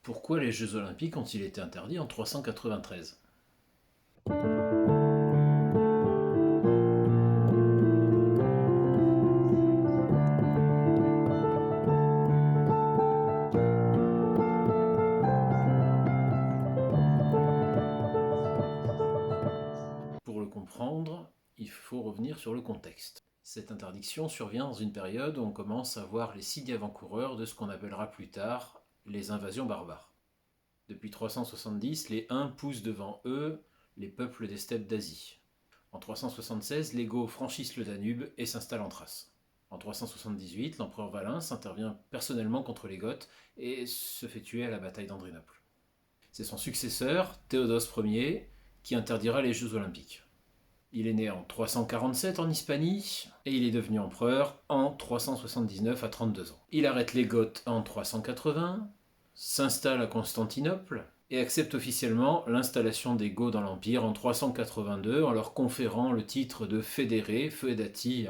Pourquoi les Jeux Olympiques ont-ils été interdits en 393 ? Pour le comprendre, il faut revenir sur le contexte. Cette interdiction survient dans une période où on commence à voir les signes avant-coureurs de ce qu'on appellera plus tard les invasions barbares. Depuis 370, les Huns poussent devant eux les peuples des steppes d'Asie. En 376, les Goths franchissent le Danube et s'installent en Thrace. En 378, l'empereur Valens intervient personnellement contre les Goths et se fait tuer à la bataille d'Andrinople. C'est son successeur, Théodose Ier, qui interdira les Jeux Olympiques. Il est né en 347 en Hispanie et il est devenu empereur en 379 à 32 ans. Il arrête les Goths en 380, s'installe à Constantinople et accepte officiellement l'installation des Goths dans l'Empire en 382 en leur conférant le titre de fédérés, feudati,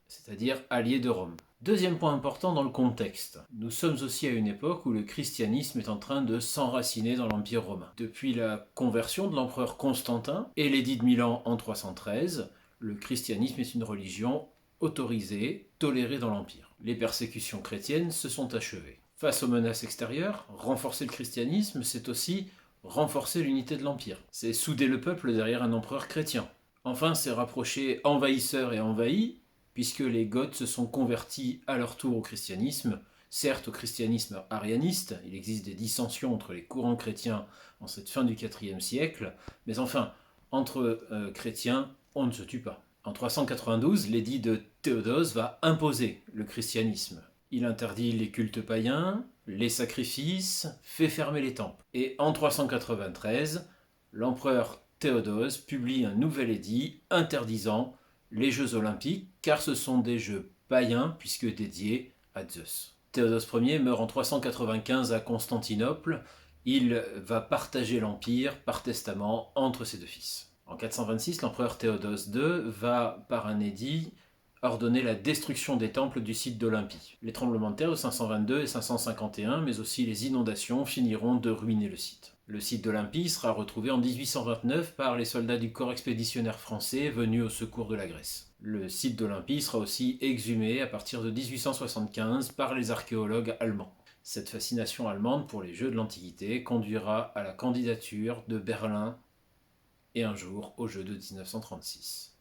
c'est-à-dire alliés de Rome. Deuxième point important dans le contexte. Nous sommes aussi à une époque où le christianisme est en train de s'enraciner dans l'Empire romain. Depuis la conversion de l'empereur Constantin et l'édit de Milan en 313, le christianisme est une religion autorisée, tolérée dans l'Empire. Les persécutions chrétiennes se sont achevées. Face aux menaces extérieures, renforcer le christianisme, c'est aussi renforcer l'unité de l'Empire. C'est souder le peuple derrière un empereur chrétien. Enfin, c'est rapprocher envahisseurs et envahis, puisque les Goths se sont convertis à leur tour au christianisme, certes au christianisme arianiste, il existe des dissensions entre les courants chrétiens en cette fin du IVe siècle, mais enfin, entre chrétiens, on ne se tue pas. En 392, l'édit de Théodose va imposer le christianisme. Il interdit les cultes païens, les sacrifices, fait fermer les temples. Et en 393, l'empereur Théodose publie un nouvel édit interdisant les Jeux Olympiques, car ce sont des jeux païens puisque dédiés à Zeus. Théodose Ier meurt en 395 à Constantinople. Il va partager l'empire par testament entre ses deux fils. En 426, l'empereur Théodose II va, par un édit, ordonner la destruction des temples du site d'Olympie. Les tremblements de terre de 522 et 551, mais aussi les inondations, finiront de ruiner le site. Le site d'Olympie sera retrouvé en 1829 par les soldats du corps expéditionnaire français venus au secours de la Grèce. Le site d'Olympie sera aussi exhumé à partir de 1875 par les archéologues allemands. Cette fascination allemande pour les Jeux de l'Antiquité conduira à la candidature de Berlin et un jour aux Jeux de 1936.